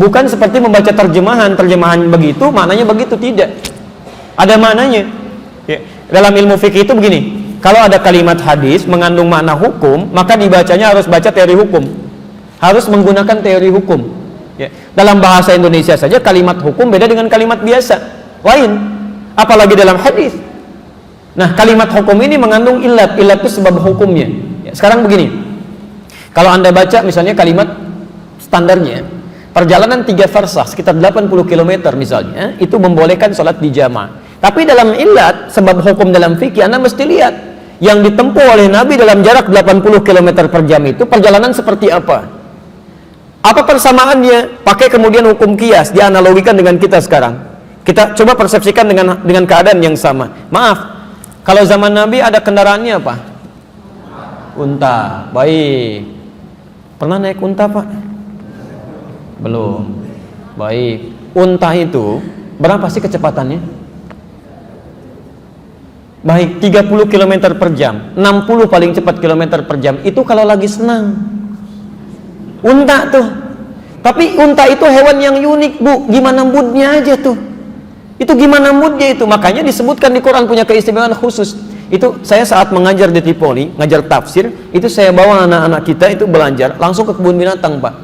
Bukan seperti membaca terjemahan begitu, maknanya begitu, tidak. Ada maknanya. Ya. Dalam ilmu fikih itu begini, kalau ada kalimat hadis mengandung makna hukum, maka dibacanya harus baca teori hukum. Harus menggunakan teori hukum. Ya. Dalam bahasa Indonesia saja kalimat hukum beda dengan kalimat biasa. Lain. Apalagi dalam hadis. Nah, kalimat hukum ini mengandung ilat. Ilat itu sebab hukumnya. Ya. Sekarang begini. Kalau Anda baca misalnya kalimat standarnya, perjalanan 3 farsah sekitar 80 km misalnya, itu membolehkan sholat di jamaah. Tapi dalam ilat, sebab hukum dalam fikih, Anda mesti lihat yang ditempuh oleh Nabi dalam jarak 80 km per jam itu perjalanan seperti apa? Apa persamaannya? Pakai kemudian hukum kias, dianalogikan dengan kita sekarang. Kita coba persepsikan dengan keadaan yang sama. Maaf, kalau zaman Nabi ada kendaraannya apa? Unta. Baik. Pernah naik unta, Pak? Belum. Baik. Unta itu berapa sih kecepatannya? Baik, 30 km per jam, 60 paling cepat kilometer per jam. Itu kalau lagi senang. Unta tuh. Tapi unta itu hewan yang unik, Bu. Gimana moodnya aja tuh. Itu gimana moodnya itu. Makanya disebutkan di Quran punya keistimewaan khusus. Itu saya saat mengajar di Tripoli, ngajar tafsir, itu saya bawa anak-anak kita itu belajar langsung ke kebun binatang, Pak.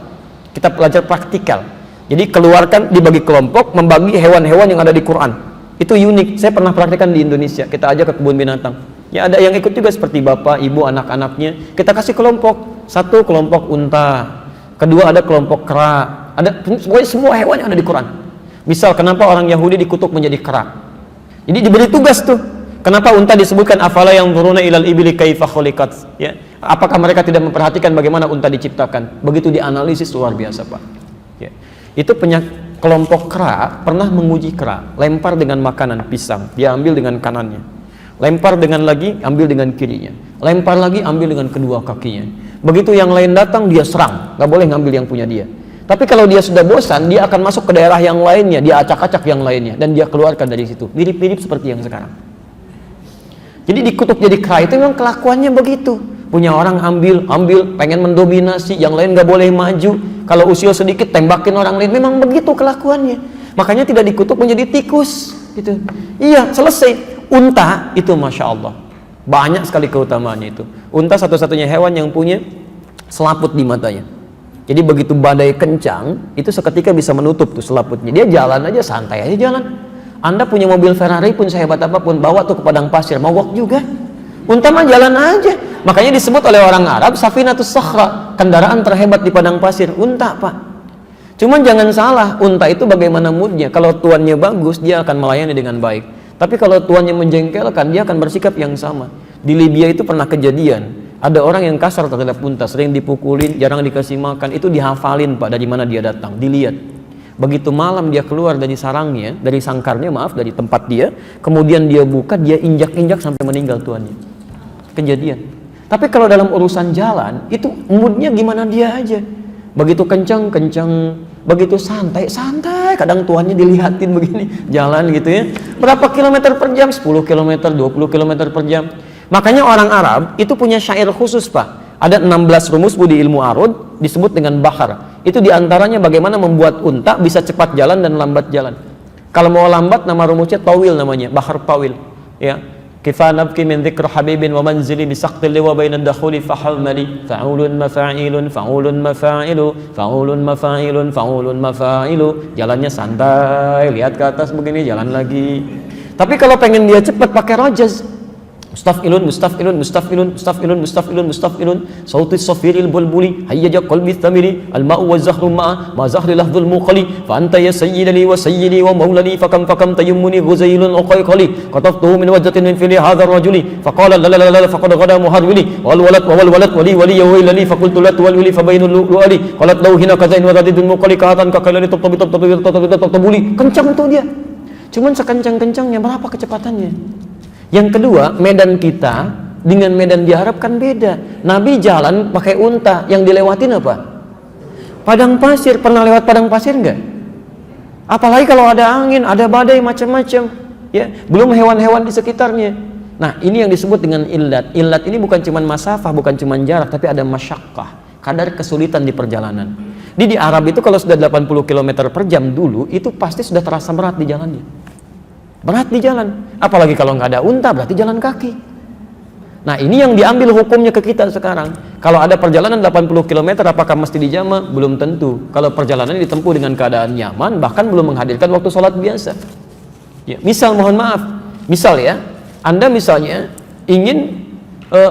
Kita belajar praktikal. Jadi keluarkan, dibagi kelompok, membagi hewan-hewan yang ada di Quran. Itu unik. Saya pernah praktikkan di Indonesia. Kita ajak ke kebun binatang. Ya ada yang ikut juga seperti bapak, ibu, anak-anaknya. Kita kasih kelompok. Satu kelompok unta, kedua ada kelompok kera. Ada pokoknya semua hewan yang ada di Quran. Misal kenapa orang Yahudi dikutuk menjadi kera? Jadi diberi tugas tuh. Kenapa unta disebutkan afala yang turuna ilal ibili kaifa khuliqat? Ya. Apakah mereka tidak memperhatikan bagaimana unta diciptakan? Begitu dianalisis luar biasa, Pak. Ya. Itu kelompok kera pernah menguji kera, lempar dengan makanan pisang, dia ambil dengan kanannya. Lempar dengan lagi, ambil dengan kirinya. Lempar lagi, ambil dengan kedua kakinya. Begitu yang lain datang, dia serang, nggak boleh ngambil yang punya dia. Tapi kalau dia sudah bosan, dia akan masuk ke daerah yang lainnya, dia acak-acak yang lainnya, dan dia keluarkan dari situ. Mirip-mirip seperti yang sekarang. Jadi dikutuk jadi kera itu memang kelakuannya begitu. Punya orang ambil, pengen mendominasi, yang lain nggak boleh maju. Kalau usia sedikit tembakin orang lain, memang begitu kelakuannya. Makanya tidak dikutuk menjadi tikus, gitu. Iya, selesai. Unta itu masya Allah banyak sekali keutamaannya itu. Unta satu-satunya hewan yang punya selaput di matanya. Jadi begitu badai kencang, itu seketika bisa menutup tuh selaputnya. Dia jalan aja santai aja jalan. Anda punya mobil Ferrari pun sehebat apapun, bawa tuh ke padang pasir, mogok juga. Unta mah jalan aja. Makanya disebut oleh orang Arab Safinatus Sakhra, kendaraan terhebat di padang pasir. Unta, Pak. Cuman jangan salah, unta itu bagaimana moodnya. Kalau tuannya bagus, dia akan melayani dengan baik. Tapi kalau tuannya menjengkelkan, dia akan bersikap yang sama. Di Libya itu pernah kejadian, ada orang yang kasar terhadap unta, sering dipukulin, jarang dikasih makan. Itu dihafalin, Pak, dari mana dia datang, dilihat. Begitu malam dia keluar dari sarangnya, dari sangkarnya, dari tempat dia, kemudian dia buka, dia injak-injak sampai meninggal tuannya. Kejadian. Tapi kalau dalam urusan jalan, itu moodnya gimana dia aja. Begitu kencang, begitu santai, kadang tuannya dilihatin begini, jalan gitu ya. Berapa kilometer per jam? 10 km, 20 km per jam. Makanya orang Arab itu punya syair khusus, Pak. Ada 16 rumus di ilmu arud, disebut dengan bahar. Itu diantaranya bagaimana membuat unta bisa cepat jalan dan lambat jalan. Kalau mau lambat, nama rumusnya tawil namanya, bahar tawil. Ya. Kifa nabki min dzikr habibin wa manzili bi saqtil liwa bainad dakhuli fahamali fa'ulun mafa'ilun fa'ulun mafa'ilu fa'ulun mafa'ilun fa'ulun mafa'ilu. Jalannya santai, lihat ke atas begini, jalan lagi. Tapi kalau pengen dia cepat pakai rajaz. Mustafilun, mustafilun, mustafilun, mustafilun, mustafilun, mustafilun. Sautis safiril bulbuli, hayyaja qalbi thamiri, al-ma'u wa zahru ma'a, ma zahri lahdhul muqali, fa anta ya sayyidali wa sayyidi wa maulani, fakam tayammuni ghuzailun uqayqali, qataftuhu min wajhatin min fili hadha ar-rajuli, faqala la la la la faqad ghada muharwili, wal walad wali wailani, faqultu la tuwalwili fa bainul lu'ali, qalat law hina kazain wa radidul muqali kahatan kakalani tabuli. Kencang tuh dia. Cuman sekencang-kencangnya berapa kecepatannya? Yang kedua, medan kita dengan medan diharapkan beda. Nabi jalan pakai unta, yang dilewatin apa? Padang pasir. Pernah lewat padang pasir enggak? Apalagi kalau ada angin, ada badai macam-macam, ya. Belum hewan-hewan di sekitarnya. Nah, ini yang disebut dengan illat. Illat ini bukan cuma masafah, bukan cuma jarak, tapi ada masyaqqah, kadar kesulitan di perjalanan. Di Arab itu kalau sudah 80 km per jam dulu, itu pasti sudah terasa berat di jalannya. Berat di jalan. Apalagi kalau nggak ada unta, berarti jalan kaki. Nah, ini yang diambil hukumnya ke kita sekarang. Kalau ada perjalanan 80 km, apakah mesti dijama? Belum tentu. Kalau perjalanan ditempuh dengan keadaan nyaman, bahkan belum menghadirkan waktu sholat biasa. Ya, misal, mohon maaf. Misal ya, Anda misalnya ingin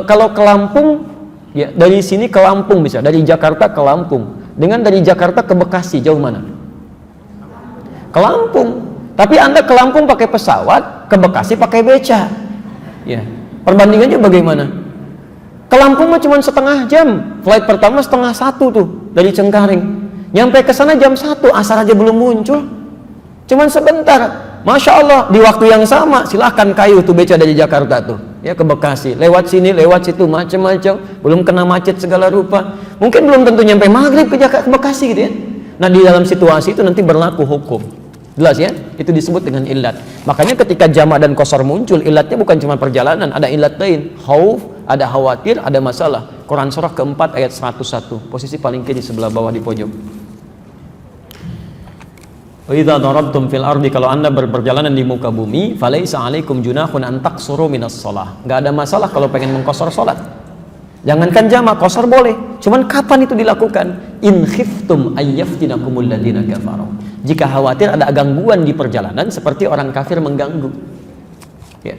kalau ke Lampung, ya dari sini ke Lampung bisa, dari Jakarta ke Lampung. Dengan dari Jakarta ke Bekasi, jauh mana? Ke Lampung. Tapi Anda ke Lampung pakai pesawat, ke Bekasi pakai beca. Ya, perbandingannya bagaimana? Ke Lampung mah cuma setengah jam. Flight pertama setengah satu tuh dari Cengkareng. Nyampe ke sana jam 1, asar aja belum muncul. Cuman sebentar. Masya Allah, di waktu yang sama silahkan kayu tuh beca dari Jakarta tuh ya ke Bekasi, lewat sini lewat situ macam-macam, belum kena macet segala rupa, mungkin belum tentu nyampe maghrib ke Bekasi gitu ya. Nah, di dalam situasi itu nanti berlaku hukum, jelas ya, itu disebut dengan ilat. Makanya ketika jama' dan qasar muncul, ilatnya bukan cuma perjalanan, ada ilat lain, khauf, ada khawatir, ada masalah. Quran surah keempat ayat 101, posisi paling kiri sebelah bawah di pojok. Wa idza darabtum fil ardi, kalau Anda berperjalanan di muka bumi, falaisa 'alaikum junahun an taqsuru minas shalah. Enggak ada masalah kalau pengen mengqasar salat. Jangankan jama', qasar boleh. Cuman kapan itu dilakukan? In khiftum ayyaftinakumul ladzina kafaru. Jika khawatir ada gangguan di perjalanan seperti orang kafir mengganggu. Ya.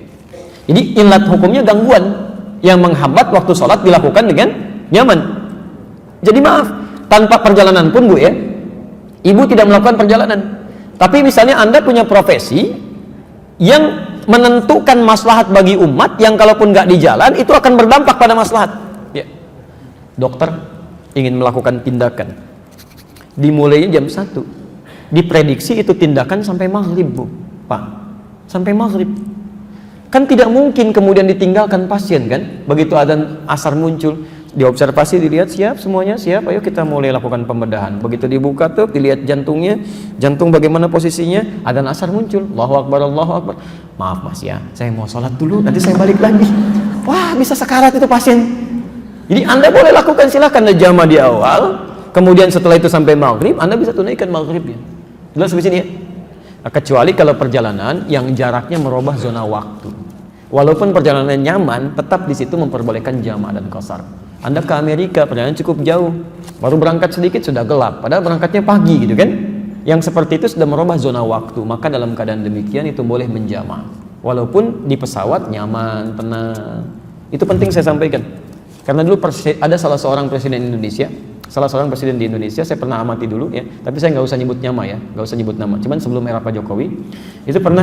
Jadi ilat hukumnya gangguan yang menghambat waktu salat dilakukan dengan nyaman. Jadi maaf, tanpa perjalanan pun Bu ya, Ibu tidak melakukan perjalanan. Tapi misalnya Anda punya profesi yang menentukan maslahat bagi umat, yang kalaupun nggak di jalan itu akan berdampak pada maslahat. Ya. Dokter ingin melakukan tindakan, dimulainya jam 1, diprediksi itu tindakan sampai maghrib Bu, Pak, sampai maghrib. Kan tidak mungkin kemudian ditinggalkan pasien kan, begitu adzan asar muncul, diobservasi, dilihat siap semuanya, siap, ayo kita mulai lakukan pembedahan. Begitu dibuka tuh, dilihat jantungnya, jantung bagaimana posisinya, adzan asar muncul, Allahu Akbar, Allahu Akbar. Maaf Mas ya, saya mau sholat dulu, nanti saya balik lagi. Wah, bisa sekarat itu pasien. Jadi Anda boleh lakukan, silahkan jama' di awal, kemudian setelah itu sampai maghrib, Anda bisa tunaikan maghribnya. Jelas di sini ya? Nah, kecuali kalau perjalanan yang jaraknya merubah zona waktu. Walaupun perjalanan nyaman, tetap di situ memperbolehkan jama' dan qasar. Anda ke Amerika, perjalanan cukup jauh, baru berangkat sedikit sudah gelap, padahal berangkatnya pagi gitu kan. Yang seperti itu sudah merubah zona waktu, maka dalam keadaan demikian itu boleh menjama'. Walaupun di pesawat nyaman, tenang. Itu penting saya sampaikan. Karena dulu ada salah seorang presiden Indonesia, di Indonesia, saya pernah amati dulu ya, tapi saya nggak usah nyebut nama ya, nggak usah nyebut nama. Cuman sebelum era Pak Jokowi, itu pernah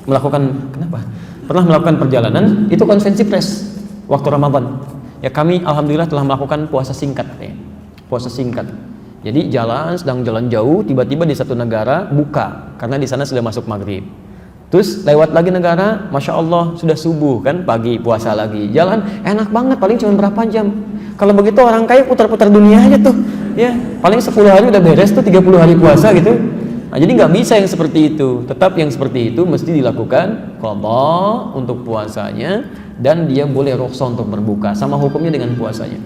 melakukan perjalanan, itu konferensi pers waktu Ramadan. Ya, kami alhamdulillah telah melakukan puasa singkat ya. Puasa singkat. Jadi sedang jalan jauh, tiba-tiba di satu negara buka karena di sana sudah masuk maghrib. Terus lewat lagi negara, Masya Allah sudah subuh kan, pagi puasa lagi. Jalan enak banget, paling cuma berapa jam. Kalau begitu orang kaya putar-putar dunia aja tuh. Ya, paling 10 hari udah beres tuh, 30 hari puasa gitu. Nah, jadi nggak bisa yang seperti itu. Tetap yang seperti itu mesti dilakukan qadha untuk puasanya, dan dia boleh rukhsah untuk berbuka, sama hukumnya dengan puasanya.